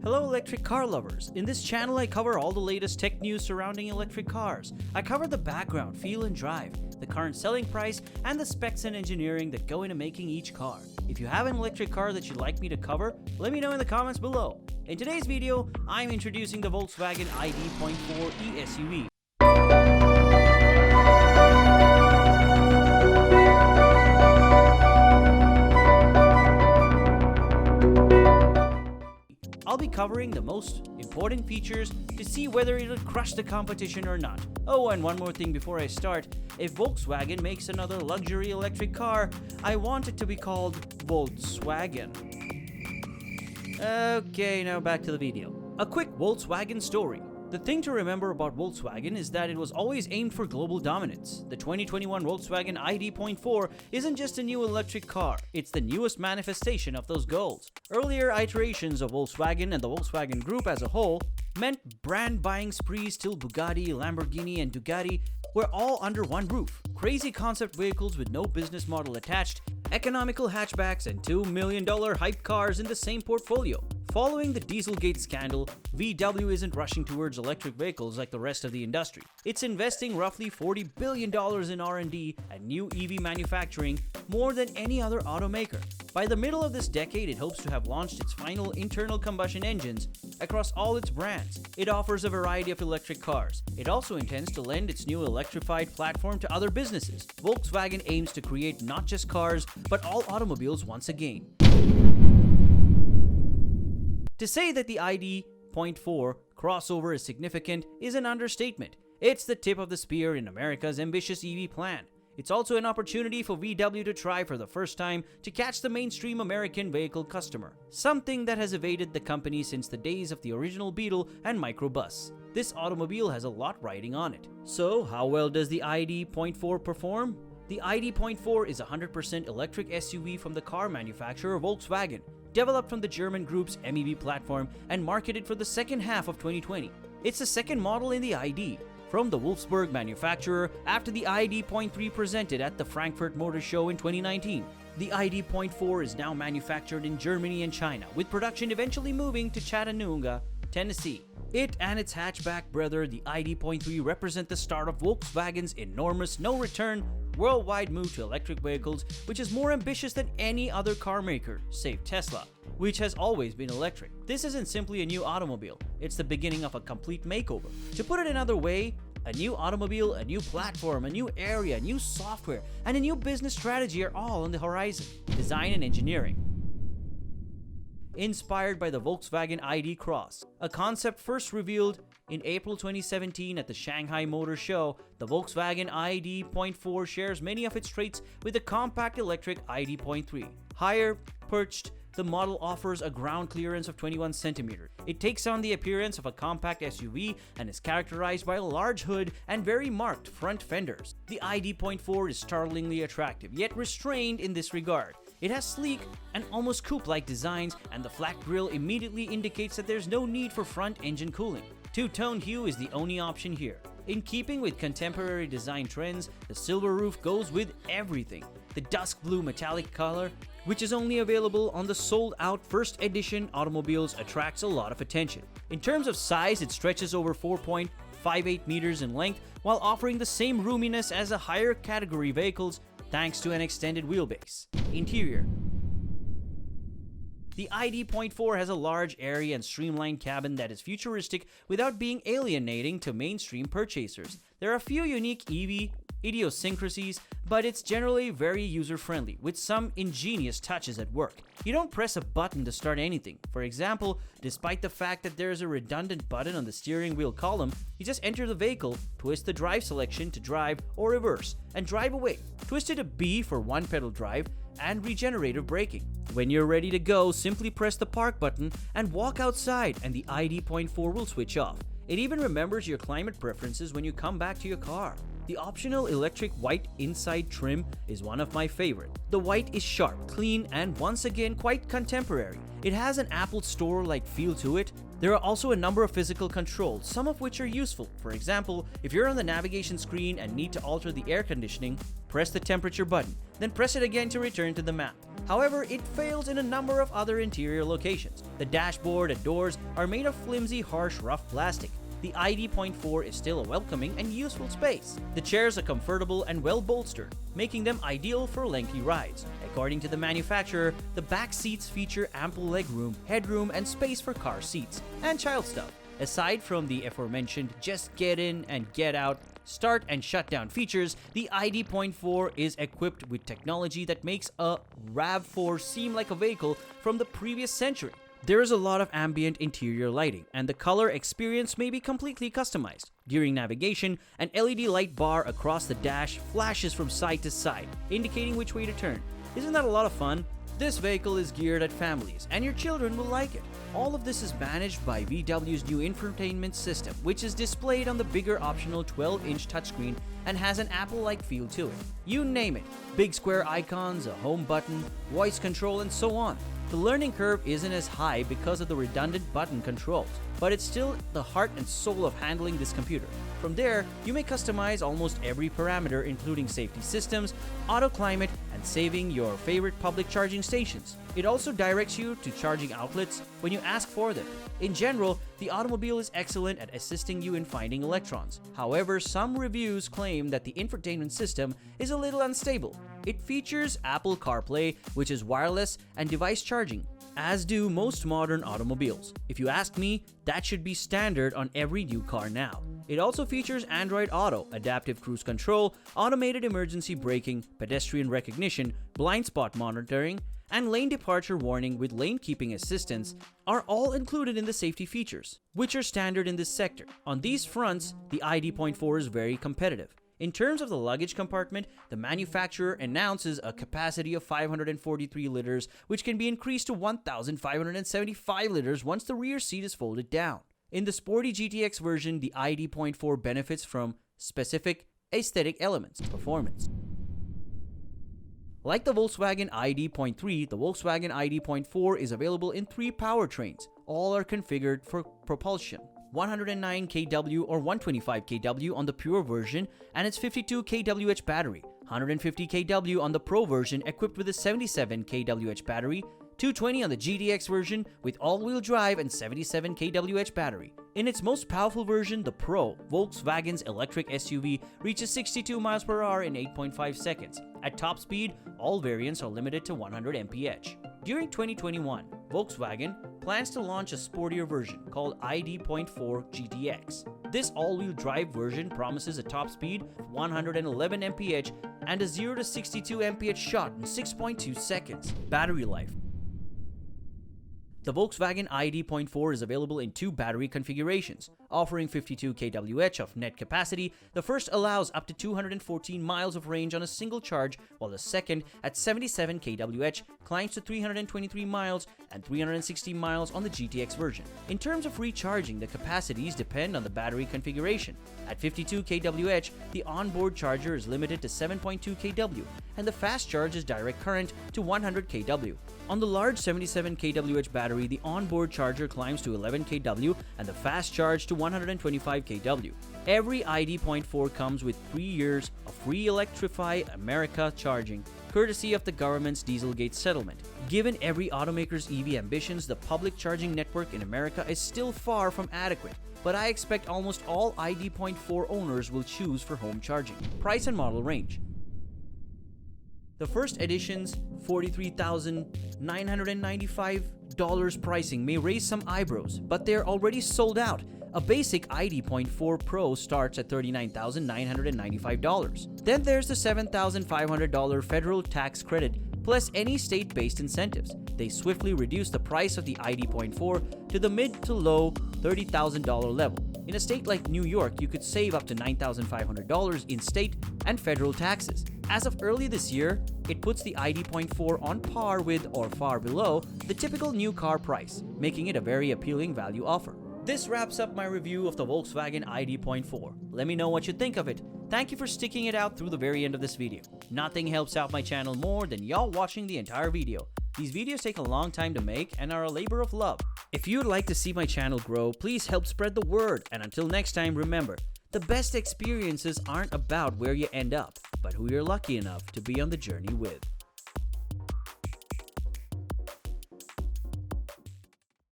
Hello electric car lovers. In this channel I cover all the latest tech news surrounding electric cars. I cover the background, feel and drive, the current selling price, and the specs and engineering that go into making each car. If you have an electric car that you'd like me to cover, let me know in the comments below. In today's video, I'm introducing the Volkswagen ID.4 e-SUV. I'll be covering the most important features to see whether it'll crush the competition or not. Oh, and one more thing before I start. If Volkswagen makes another luxury electric car, I want it to be called Volkswagen. Okay, now back to the video. A quick Volkswagen story. The thing to remember about Volkswagen is that it was always aimed for global dominance. The 2021 Volkswagen ID.4 isn't just a new electric car, it's the newest manifestation of those goals. Earlier iterations of Volkswagen and the Volkswagen Group as a whole meant brand buying sprees till Bugatti, Lamborghini and Ducati were all under one roof. Crazy concept vehicles with no business model attached, economical hatchbacks and $2 million hype cars in the same portfolio. Following the Dieselgate scandal, VW isn't rushing towards electric vehicles like the rest of the industry. It's investing roughly $40 billion in R&D and new EV manufacturing, more than any other automaker. By the middle of this decade, it hopes to have launched its final internal combustion engines across all its brands. It offers a variety of electric cars. It also intends to lend its new electrified platform to other businesses. Volkswagen aims to create not just cars, but all automobiles once again. To say that the ID.4 crossover is significant is an understatement. It's the tip of the spear in America's ambitious EV plan. It's also an opportunity for VW to try for the first time to catch the mainstream American vehicle customer, something that has evaded the company since the days of the original Beetle and Microbus. This automobile has a lot riding on it. So, how well does the ID.4 perform? The ID.4 is a 100% electric SUV from the car manufacturer Volkswagen, developed from the German group's MEB platform and marketed for the second half of 2020. It's the second model in the ID from the Wolfsburg manufacturer after the ID.3 presented at the Frankfurt Motor Show in 2019. The ID.4 is now manufactured in Germany and China, with production eventually moving to Chattanooga, Tennessee. It and its hatchback brother, the ID.3, represent the start of Volkswagen's enormous no-return worldwide move to electric vehicles, which is more ambitious than any other car maker, save Tesla, which has always been electric. This isn't simply a new automobile, it's the beginning of a complete makeover. To put it another way, a new automobile, a new platform, a new area, new software, and a new business strategy are all on the horizon. Design and engineering. Inspired by the Volkswagen ID Cross, a concept first revealed in April 2017 at the Shanghai Motor Show, the Volkswagen ID.4 shares many of its traits with the compact electric ID.3. Higher perched, the model offers a ground clearance of 21 centimeters. It takes on the appearance of a compact SUV and is characterized by a large hood and very marked front fenders. The ID.4 is startlingly attractive, yet restrained in this regard. It has sleek and almost coupe-like designs, and the flat grille immediately indicates that there's no need for front engine cooling. Two-tone hue is the only option here. In keeping with contemporary design trends, the silver roof goes with everything. The dusk blue metallic color, which is only available on the sold-out first edition automobiles, attracts a lot of attention. In terms of size, it stretches over 4.58 meters in length, while offering the same roominess as the higher category vehicles, thanks to an extended wheelbase. Interior. The ID.4 has a large, airy, and streamlined cabin that is futuristic without being alienating to mainstream purchasers. There are a few unique EV idiosyncrasies, but it's generally very user-friendly, with some ingenious touches at work. You don't press a button to start anything. For example, despite the fact that there is a redundant button on the steering wheel column, you just enter the vehicle, twist the drive selection to drive or reverse, and drive away. Twist it to B for one-pedal drive and regenerative braking. When you're ready to go, simply press the park button and walk outside, and the ID.4 will switch off. It even remembers your climate preferences when you come back to your car. The optional electric white inside trim is one of my favorite. The white is sharp, clean, and once again quite contemporary. It has an Apple Store-like feel to it. There are also a number of physical controls, some of which are useful. For example, if you're on the navigation screen and need to alter the air conditioning, press the temperature button, then press it again to return to the map. However, it fails in a number of other interior locations. The dashboard and doors are made of flimsy, harsh, rough plastic. The ID.4 is still a welcoming and useful space. The chairs are comfortable and well bolstered, making them ideal for lengthy rides. According to the manufacturer, the back seats feature ample legroom, headroom, and space for car seats and child stuff. Aside from the aforementioned just get in and get out, start and shut down features, the ID.4 is equipped with technology that makes a RAV4 seem like a vehicle from the previous century. There is a lot of ambient interior lighting, and the color experience may be completely customized. During navigation, an LED light bar across the dash flashes from side to side, indicating which way to turn. Isn't that a lot of fun? This vehicle is geared at families, and your children will like it. All of this is managed by VW's new infotainment system, which is displayed on the bigger optional 12-inch touchscreen and has an Apple-like feel to it. You name it, big square icons, a home button, voice control, and so on. The learning curve isn't as high because of the redundant button controls, but it's still the heart and soul of handling this computer. From there, you may customize almost every parameter, including safety systems, auto climate, and saving your favorite public charging stations. It also directs you to charging outlets when you ask for them. In general, the automobile is excellent at assisting you in finding electrons. However, some reviews claim that the infotainment system is a little unstable. It features Apple CarPlay, which is wireless, and device charging, as do most modern automobiles. If you ask me, that should be standard on every new car now. It also features Android Auto, adaptive cruise control, automated emergency braking, pedestrian recognition, blind spot monitoring, and lane departure warning with lane keeping assistance are all included in the safety features, which are standard in this sector. On these fronts, the ID.4 is very competitive. In terms of the luggage compartment, the manufacturer announces a capacity of 543 liters, which can be increased to 1,575 liters once the rear seat is folded down. In the sporty GTX version, the ID.4 benefits from specific aesthetic elements, performance. Like the Volkswagen ID.3, the Volkswagen ID.4 is available in 3 powertrains. All are configured for propulsion. 109 kW or 125 kW on the pure version and its 52 kWh battery, 150 kW on the Pro version equipped with a 77 kWh battery, 220 on the GTX version with all-wheel drive and 77 kWh battery. In its most powerful version, the Pro, Volkswagen's electric SUV reaches 62 miles per hour in 8.5 seconds. At top speed, all variants are limited to 100 mph. During 2021, Volkswagen plans to launch a sportier version called ID.4 GTX. This all-wheel drive version promises a top speed of 111 mph and a 0 to 62 mph shot in 6.2 seconds. Battery life. The Volkswagen ID.4 is available in 2 battery configurations. Offering 52 kWh of net capacity, the first allows up to 214 miles of range on a single charge, while the second, at 77 kWh, climbs to 323 miles and 360 miles on the GTX version. In terms of recharging, the capacities depend on the battery configuration. At 52 kWh, the onboard charger is limited to 7.2 kW, and the fast charge is direct current to 100 kW. On the large 77 kWh battery, the onboard charger climbs to 11 kW and the fast charge to 125 kW. Every ID.4 comes with 3 years of free Electrify America charging, courtesy of the government's Dieselgate settlement. Given every automaker's EV ambitions, the public charging network in America is still far from adequate, but I expect almost all ID.4 owners will choose for home charging. Price and model range. The first edition's $43,995 pricing may raise some eyebrows, but they're already sold out. A basic ID.4 Pro starts at $39,995. Then there's the $7,500 federal tax credit, plus any state-based incentives. They swiftly reduce the price of the ID.4 to the mid to low $30,000 level. In a state like New York, you could save up to $9,500 in state and federal taxes. As of early this year, it puts the ID.4 on par with or far below the typical new car price, making it a very appealing value offer. This wraps up my review of the Volkswagen ID.4. Let me know what you think of it. Thank you for sticking it out through the very end of this video. Nothing helps out my channel more than y'all watching the entire video. These videos take a long time to make and are a labor of love. If you'd like to see my channel grow, please help spread the word. And until next time, remember, the best experiences aren't about where you end up, but who you're lucky enough to be on the journey with.